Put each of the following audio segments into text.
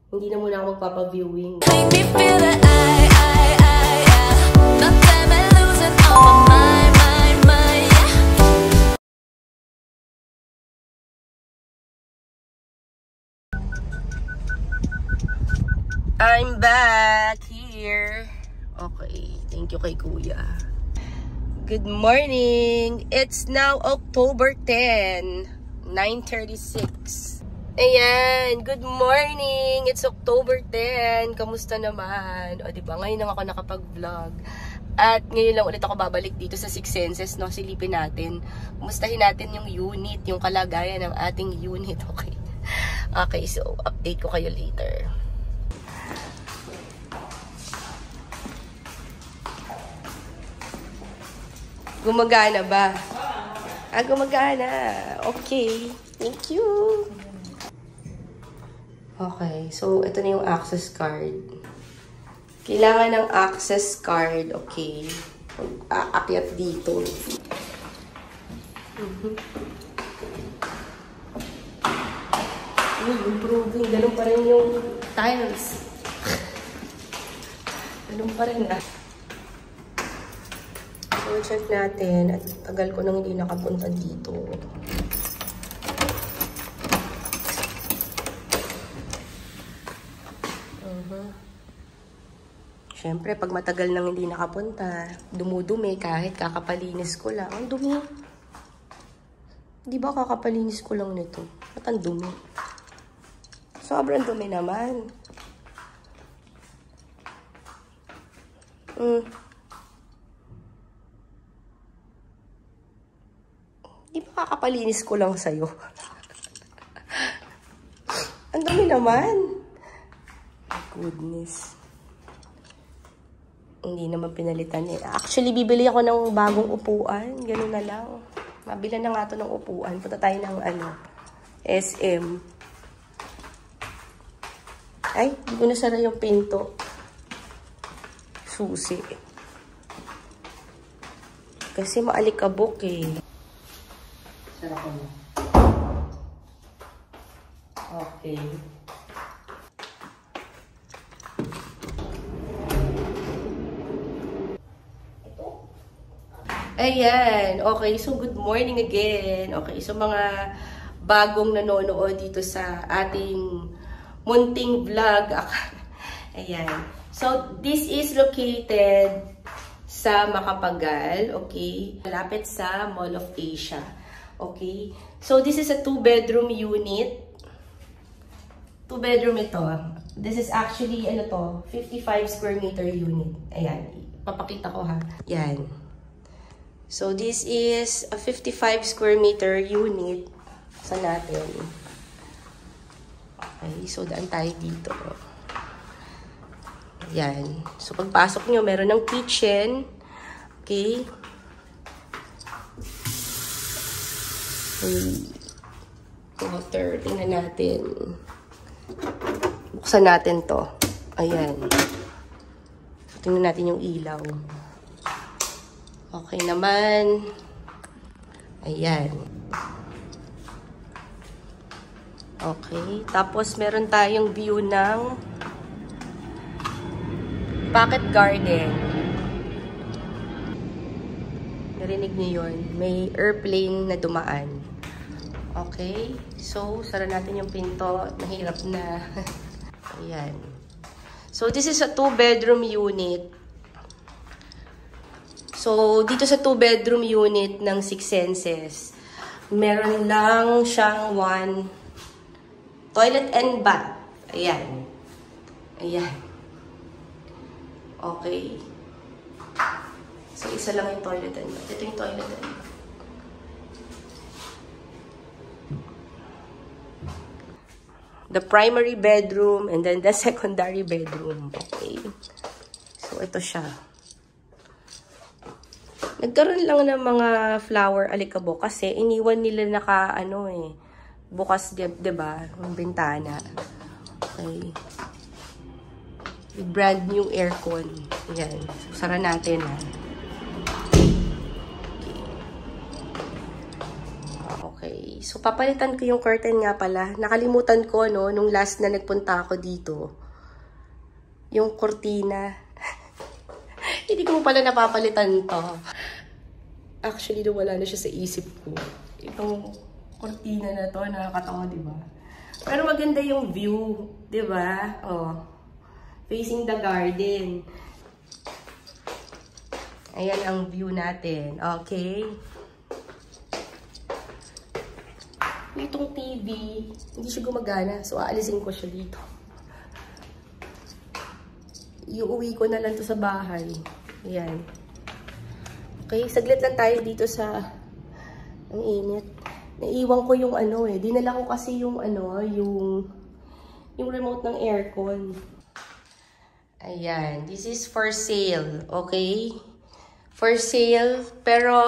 Hindi na muna ako magpapa-viewing. Make me feel that not time I'm losing all of my I'm back here. Okay, thank you kay Kuya. Good morning. It's now October 10, 9:36. Ayan, good morning. It's October 10. Kamusta naman? O diba, ngayon lang ako nakapag-vlog. At ngayon lang ulit ako babalik dito sa Six Senses, no? Silipin natin. Kumustahin natin yung unit, yung kalagayan ng ating unit, okay? Okay, so update ko kayo later. Gumagana ba? Ah, gumagana. Okay. Thank you. Okay. So, ito na yung access card. Kailangan ng access card. Okay. Aakyat dito. Improving. Ganun pa rin yung tiles. Ganun pa rin ah. So, check natin. At tagal ko nang hindi nakapunta dito. Siyempre, pag matagal nang hindi nakapunta, dumudumi kahit kakapalinis ko lang. Ang dumi. Di ba kakapalinis ko lang nito? At ang dumi. Sobrang dumi naman. Di ba kakapalinis ko lang sa'yo? Ang dami naman. Goodness. Hindi naman pinalitan eh. Actually, bibili ako ng bagong upuan. Ganun na lang. Mabila na nga ito ng upuan. Punta tayo ng SM. Ay, hindi ko nasara yung pinto. Susi. Kasi maalikabok eh. Sarap ko na. Okay. Ayan. Okay. So, good morning again. Okay. So, mga bagong nanonood dito sa ating munting vlog. Ayan. So, this is located sa Macapagal. Okay. Malapit sa Mall of Asia. Okay. So, this is a 2-bedroom unit. 2-bedroom ito. This is actually, 55 square meter unit. Ayan. Papakita ko ha. Ayan. So, this is a 55 square meter unit. Saan natin? Okay, so daan tayo dito. Yan. So, pagpasok nyo, meron ng kitchen. Okay. Water. Tingnan natin. Buksan natin to. Ayan. Tingnan natin yung ilaw. Okay naman. Ayan. Okay. Tapos, meron tayong view ng pocket garden. Narinig niyo yun? May airplane na dumaan. Okay. So, sara natin yung pinto. Nahirap na. Ayan. So, this is a 2-bedroom unit. So, dito sa 2-bedroom unit ng Six Senses, meron lang siyang 1 toilet and bath. Ayan. Ayan. Okay. So, isa lang yung toilet and bath. Ito yung toilet and bath. The primary bedroom and then the secondary bedroom. Okay. So, ito siya. Nagkaroon lang ng mga flower alikabok kasi iniwan nila bukas, diba? Yung bintana. Okay. Brand new aircon. Ayan. So, sara natin ha. Okay. Okay, so papalitan ko yung curtain nga pala. Nakalimutan ko, no, nung last na nagpunta ako dito. Yung cortina. Hindi ko pala napapalitan to. Actually, wala na siya sa isip ko. Itong cortina na to, nakakatawa, diba? Pero maganda yung view, diba? Oh, facing the garden. Ayan ang view natin. Okay. Itong TV, hindi siya gumagana. So, aalisin ko siya dito. Iuwi ko na lang to sa bahay. Ayan. Okay, saglit lang tayo dito sa... Ang init. Naiwan ko yung ano eh. Dinala ko kasi yung ano, yung remote ng aircon. Ayan. This is for sale. Okay? For sale. Pero...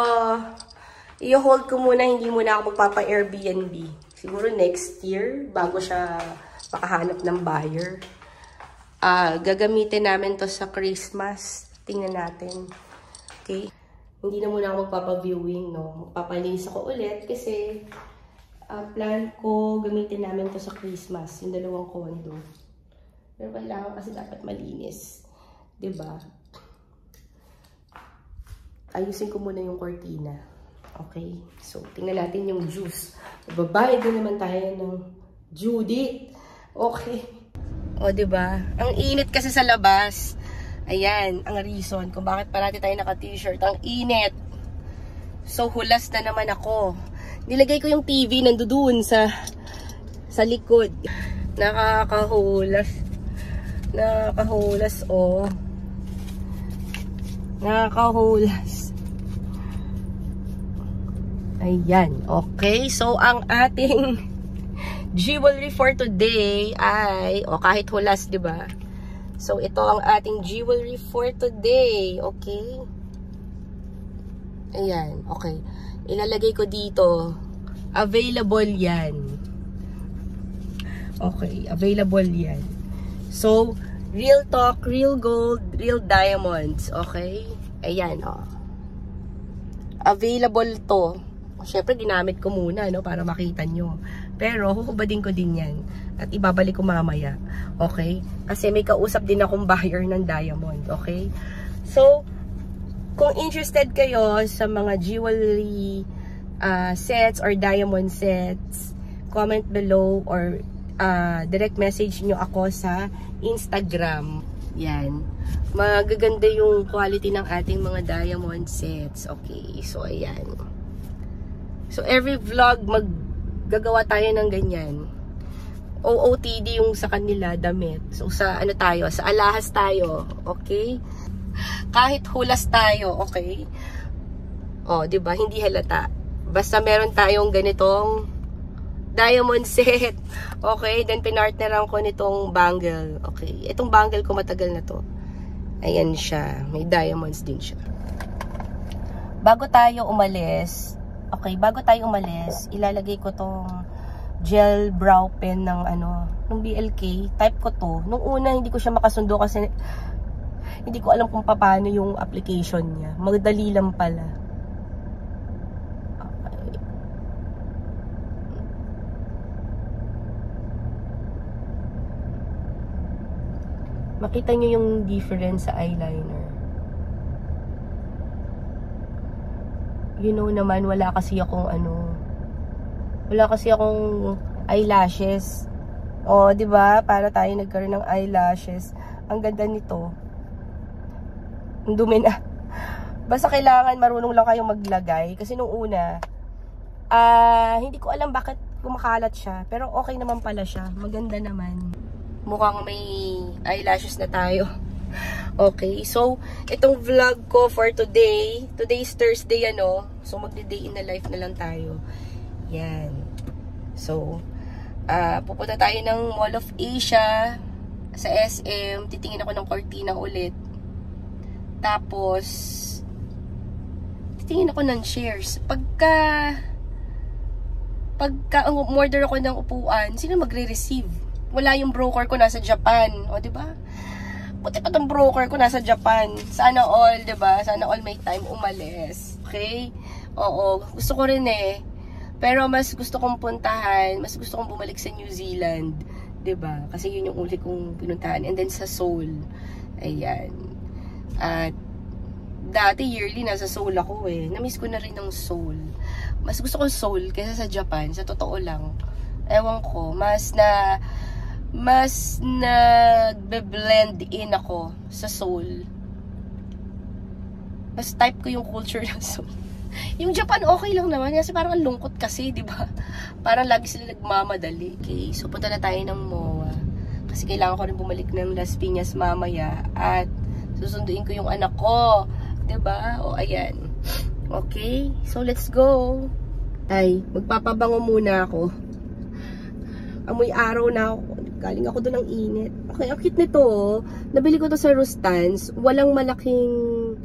i-hold ko muna, hindi muna ako magpapa-Airbnb. Siguro next year, bago siya makahanap ng buyer. Gagamitin namin to sa Christmas. Tingnan natin. Okay? Hindi na muna ako magpapa-viewing, no? Magpapalinis ako ulit kasi plan ko gamitin namin to sa Christmas. Yung dalawang condo. Pero kailangan kasi dapat malinis. Diba? Ayusin ko muna yung cortina. Okay, so tingnan natin yung juice. Babayad din naman tayo ng Judith. Okay. O, diba? Ang init kasi sa labas. Ayan, ang reason kung bakit parati tayo naka-t-shirt. Ang init. So, hulas na naman ako. Nilagay ko yung TV nandoon sa likod. Nakakahulas. Nakakahulas, oh. Nakakahulas. Ayan. Okay. So, ang ating jewelry for today ay, kahit hulas, diba? So, ito ang ating jewelry for today. Okay. Ayan. Okay. Ilalagay ko dito. Available yan. Okay. Available yan. So, real talk, real gold, real diamonds. Okay. Ayan, oh. Available to. Siyempre, ginamit ko muna, no, para makita nyo. Pero, hukubadin ko din yan. At ibabalik ko mamaya. Okay? Kasi may kausap din akong buyer ng diamond. Okay? So, kung interested kayo sa mga jewelry sets or diamond sets, comment below or direct message nyo ako sa Instagram. Yan. Magaganda yung quality ng ating mga diamond sets. Okay? So, ayan. So, every vlog, maggagawa tayo ng ganyan. OOTD yung sa kanila, damit. So, sa ano tayo? Sa alahas tayo. Okay? Kahit hulas tayo. Okay? O, diba? Hindi halata. Basta meron tayong ganitong diamond set. Okay? Then, pinartneran ko nitong bangle. Okay? Itong bangle ko matagal na to. Ayan siya. May diamonds din siya. Bago tayo umalis... Okay, bago tayo umalis, ilalagay ko tong gel brow pen ng ng BLK. Type ko to. Nung una, hindi ko siya makasundo kasi hindi ko alam kung paano yung application niya. Magdali lang pala. Okay. Makita nyo yung difference sa eyeliner. You know naman, wala kasi akong eyelashes. O, di ba? Para tayo nagkaroon ng eyelashes. Ang ganda nito. Ang dumi na. Basta kailangan marunong lang kayong maglagay. Kasi nung una, hindi ko alam bakit kumakalat siya. Pero okay naman pala siya. Maganda naman. Mukhang may eyelashes na tayo. Okay, so, itong vlog ko for today, today's Thursday, so, magdi-day in the life na lang tayo. Yan. So, pupunta tayo ng Mall of Asia, sa SM, titingin ako ng cortina ulit. Tapos, titingin ako ng shares. Pagka umorder ako ng upuan, sino magre-receive? Wala yung broker ko, nasa Japan. O, diba? Buti pa tong broker ko nasa Japan. Sana all, diba? Sana all may time umalis. Okay? Oo. Gusto ko rin Pero mas gusto kong puntahan, mas gusto kong bumalik sa New Zealand. 'Di ba? Kasi yun yung uli kong pinuntahan. And then sa Seoul. Ayan. At dati yearly nasa Seoul ako eh. Namiss ko na rin ng Seoul. Mas gusto ko Seoul kaysa sa Japan. Sa totoo lang. Ewan ko. Mas nagbe-blend in ako sa Seoul. Mas type ko yung culture ng Seoul. Yung Japan okay lang naman. Kasi parang ang lungkot kasi, di ba? Parang lagi sila nagmamadali. Okay, so punta na tayo ng MOA. Kasi kailangan ko rin bumalik ng Las Piñas mamaya. At susunduin ko yung anak ko. Diba? O, ayan. Okay? So, let's go. Ay, magpapabango muna ako. Amoy araw na ako. Galing ako doon ng init. Okay, ang cute nito. Nabili ko to sa Rustans. Walang malaking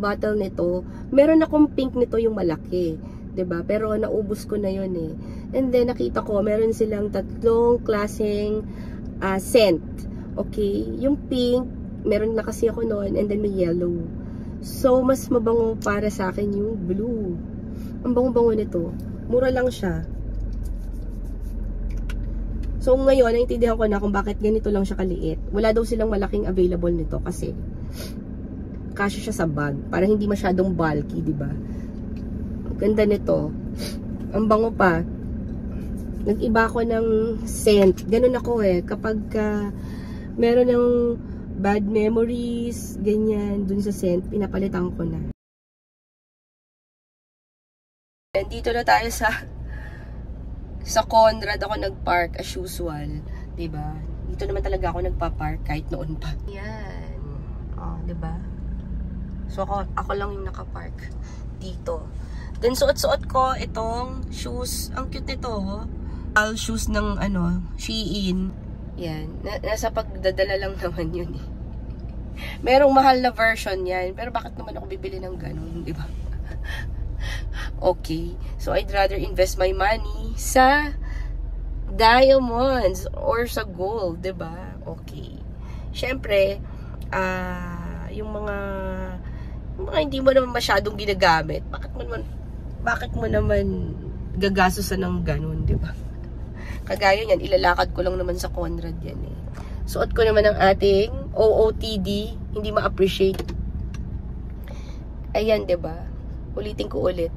bottle nito. Meron akong pink nito yung malaki. 'Di ba? Pero naubos ko na yun eh. And then, nakita ko, meron silang 3 klaseng scent. Okay? Yung pink, meron na kasi ako noon. And then, may yellow. So, mas mabango para sa akin yung blue. Ang bango-bango nito. Mura lang siya. So, ngayon, naintindihan ko na kung bakit ganito lang siya kaliit. Wala daw silang malaking available nito kasi kasya siya sa bag. Para hindi masyadong bulky, diba? Ganda nito. Ang bango pa. Nag-iba ako ng scent. Ganun ako eh. Kapag meron ng bad memories, ganyan, dun sa scent, pinapalitan ko na. Dito na tayo sa Conrad ako nagpark as usual, 'di ba? Dito naman talaga ako nagpa-park kahit noon pa. Yan. Oh, 'di ba? So ako lang yung naka-park dito. Then suot-suot ko itong shoes. Ang cute nito. All shoes ng Shein. Yan. Nasa pagdadala lang naman yun eh. Merong mahal na version yan. Pero bakit naman ako bibili ng ganun, di ba? Okay. So, I'd rather invest my money sa diamonds or sa gold, di ba? Okay. Siyempre, yung mga hindi mo naman masyadong ginagamit, bakit mo naman gagastusan ng ganun, di ba? Kagaya yan, ilalakad ko lang naman sa Conrad yan eh. Suot ko naman ang ating OOTD, hindi ma-appreciate. Ayan, diba? Ulitin ko ulit.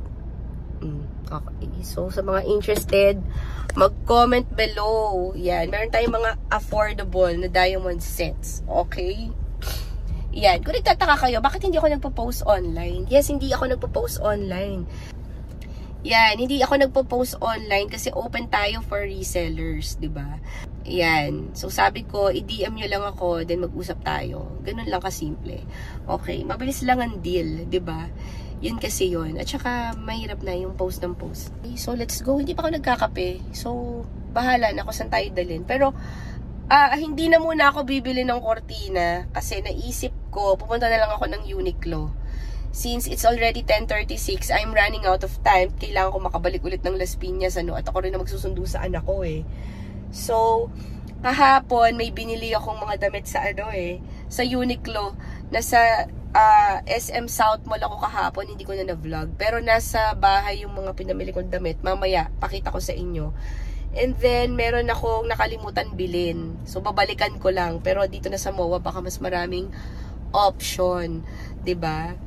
Okay. So, sa mga interested, mag-comment below. Yan. Meron tayong mga affordable na diamond sets. Okay? Yan. Kung nagtataka kayo, bakit hindi ako nagpo-post online? Yes, hindi ako nagpo-post online. Yan, hindi ako nagpo-post online kasi open tayo for resellers, 'di ba? Yan. So sabi ko, i-DM nyo lang ako, then mag-usap tayo. Ganun lang kasimple. Okay, mabilis lang ang deal, 'di ba? Yun kasi yun. At saka mahirap na yung post ng post. Okay, so let's go. Hindi pa ako nagkakape. So bahala na kung saan tayo dalhin. Pero hindi na muna ako bibili ng kortina kasi naisip ko pupunta na lang ako ng Uniqlo. Since it's already 10:36, I'm running out of time. Kailangan ko makabalik ulit ng Las Piñas, at ako rin na magsusundo sa anak ko eh. So, kahapon may binili akong mga damit sa sa Uniqlo. Nasa SM South Mall ako kahapon, hindi ko na na-vlog. Pero nasa bahay yung mga pinamili kong damit. Mamaya, pakita ko sa inyo. And then, meron akong nakalimutan bilhin. So, babalikan ko lang. Pero dito na sa MOA, baka mas maraming option. 'Di ba?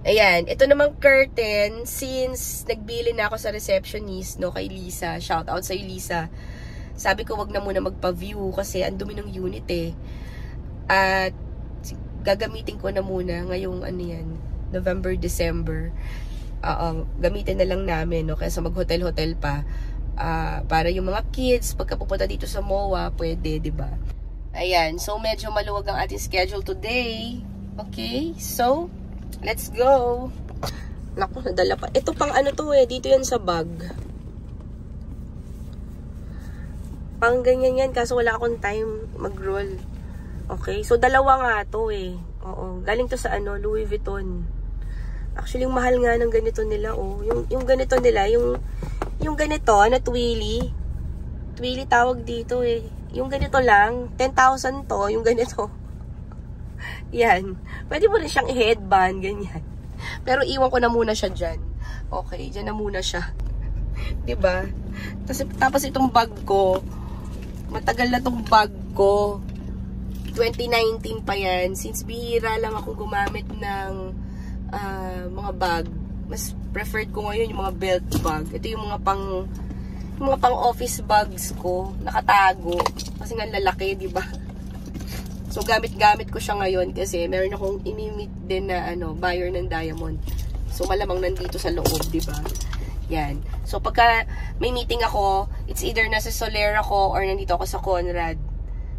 Ayan, ito namang curtain, since nagbili na ako sa receptionist, kay Lisa, shout out sa'yo Lisa, sabi ko wag na muna magpa-view kasi ang dumi ng unit eh. At gagamitin ko na muna ngayong November, December. Gamitin na lang namin, kaysa mag-hotel-hotel pa. Para yung mga kids, pagka pupunta dito sa MOA, pwede, diba? Ayan, so medyo maluwag ang ating schedule today. Okay, so let's go. Naku, nadala pa. Ito pang dito yan sa bag. Pang ganyan yan, kaso wala akong time mag-roll. Okay, so dalawa nga to eh. Oo, galing to sa Louis Vuitton. Actually, yung mahal nga ng ganito nila, yung ganito nila, yung ganito, Twilly. Twilly tawag dito eh. Yung ganito lang, 10,000 to, yung ganito. Yan. Pwede mo rin siyang i-headband, ganyan. Pero iwan ko na muna siya dyan. Okay, dyan na muna siya. Diba? Tapos itong bag ko, matagal na tong bag ko. 2019 pa yan. Since bihira lang ako gumamit ng mga bag, mas preferred ko ngayon yung mga belt bag. Ito yung mga pang office bags ko, nakatago. Kasi nga lalaki, diba? So, gamit-gamit ko siya ngayon kasi meron akong inimit din na buyer ng diamond. So, malamang nandito sa loob, diba? Yan. So, pagka may meeting ako, it's either nasa Solera ako or nandito ako sa Conrad.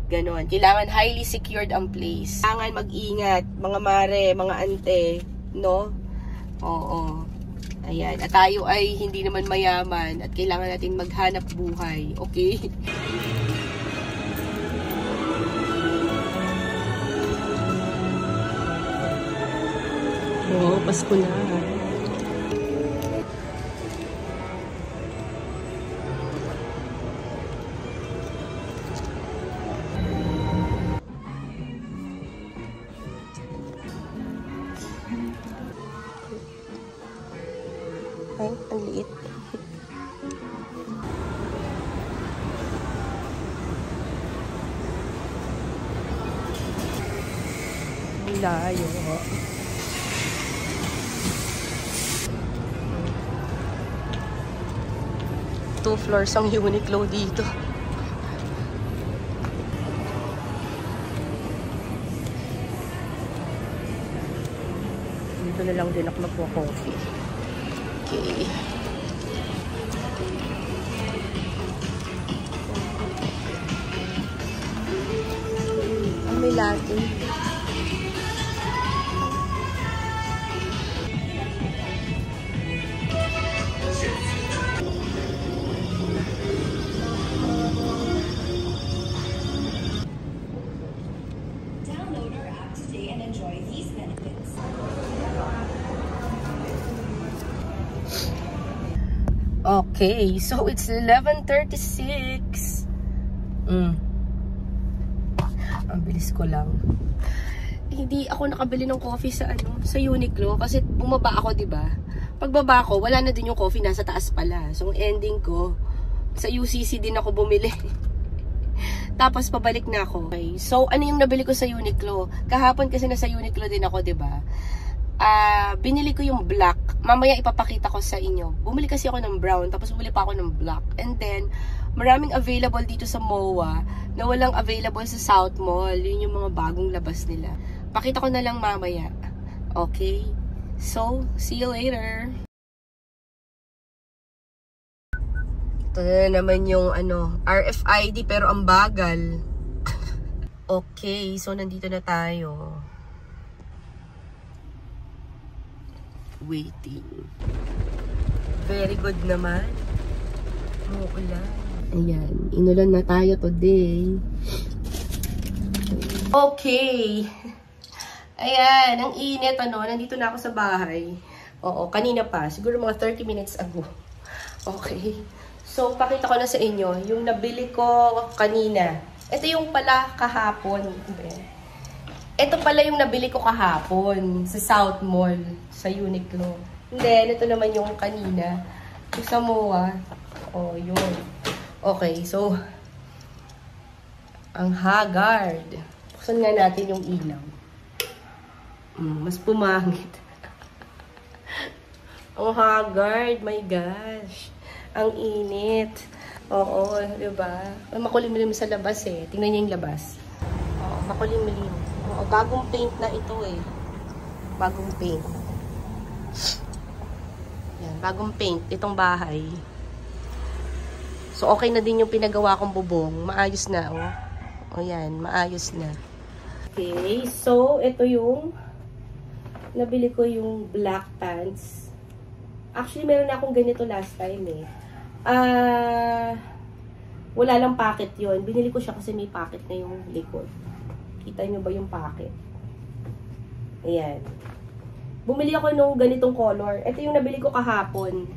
Ganon. Kailangan highly secured ang place. Kailangan mag-ingat, mga mare, mga ante, no? Oo. Ayan. At tayo ay hindi naman mayaman at kailangan natin maghanap buhay. Okay? Oo, Pasko na. Ay, ang liit. Ang layo. 2 floors ang Uniqlo dito. Dito na lang din ako magpo-coffee. Okay. May latte. Okay, so it's 11:36. Ang bilis ko lang. Hindi ako nakabili ng coffee sa sa Uniqlo kasi bumaba ako, 'di ba? Pagbaba ko, wala na din yung coffee, nasa taas pala. So ending ko sa UCC din ako bumili. Tapos pabalik na ako. Okay. So ano yung nabili ko sa Uniqlo? Kahapon kasi nasa Uniqlo din ako, 'di ba? Binili ko yung black. Mamaya ipapakita ko sa inyo. Bumili kasi ako ng brown, tapos bumili pa ako ng black. And then, maraming available dito sa MOA na walang available sa South Mall. Yun yung mga bagong labas nila. Pakita ko na lang mamaya. Okay? So, see you later. Ito na naman yung RFID pero ang bagal. Okay, so nandito na tayo. Waiting. Very good naman. Umuulan. Ayan. Inulan na tayo today. Okay. Ayan. Ang init. Nandito na ako sa bahay. Oo. Kanina pa. Siguro mga 30 minutes ago. Okay. So, pakita ko na sa inyo. Yung nabili ko kanina. Ito yung pala kahapon. Ito pala yung nabili ko kahapon sa South Mall, sa Uniqlo. And then, ito naman yung kanina. Yung sa MOA. Oh, yun. Okay, so, ang haggard. Buksan nga natin yung ilaw. Mas pumangit. Ang haggard, my gosh. Ang init. Oo, diba? Makulimlim sa labas eh. Tingnan niyo yung labas. Oo, makulimlim. Oo, bagong paint na ito eh. Bagong paint. Yan, bagong paint. Itong bahay. So, okay na din yung pinagawa kong bubong. Maayos na, oh. O yan, maayos na. Okay, so, ito yung nabili ko yung black pants. Actually, meron na akong ganito last time eh. Wala lang packet yon. Binili ko siya kasi may packet na yung likod. Kita nyo ba yung packet? Ayan. Bumili ako nung ganitong color. Ito yung nabili ko kahapon.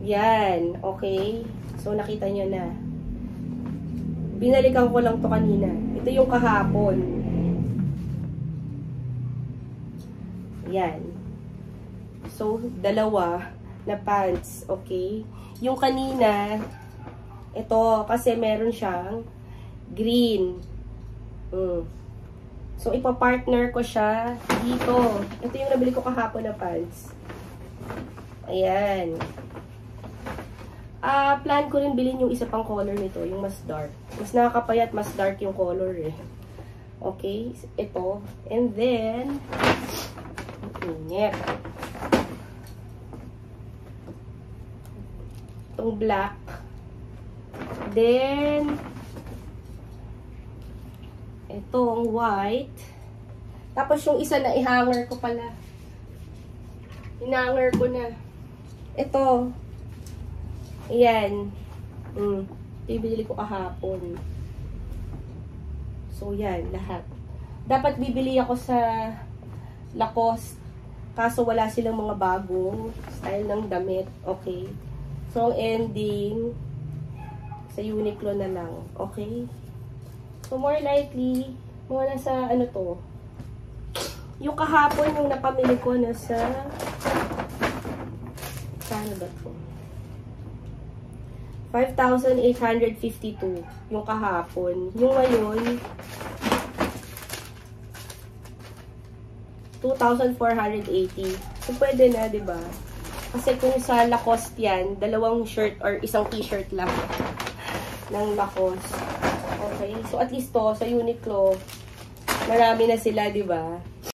Yan. Okay. So, nakita nyo na. Binalikan ko lang to kanina. Ito yung kahapon. Yan. So, dalawa na pants. Okay? Yung kanina, ito, kasi meron siyang green. So, ipapartner ko siya dito. Ito yung nabili ko kahapon na pants. Ayan. Plan ko rin bilhin yung isa pang color nito, yung mas dark. Mas nakakapayat, mas dark yung color eh. Okay, ito. And then, init. Itong black. Then, itong white. Tapos yung isa na i-hanger ko pala. In-hanger ko na. Ito. Ayan. Ito yung binili ko kahapon. So, yan. Lahat. Dapat bibili ako sa Lacoste. Kaso wala silang mga bagong style ng damit. Okay. So, ang ending sa Uniqlo na lang. Okay. So, more likely, mga nasa, ano to, yung kahapon, yung napamili ko, nasa, saan ba to? 5,852 yung kahapon. Yung ngayon, 2,480. So, pwede na, diba? Kasi kung sa Lacoste yan, dalawang shirt or isang t-shirt lang ng Lacoste. Okay? So, at least to, sa Uniqlo, marami na sila, diba?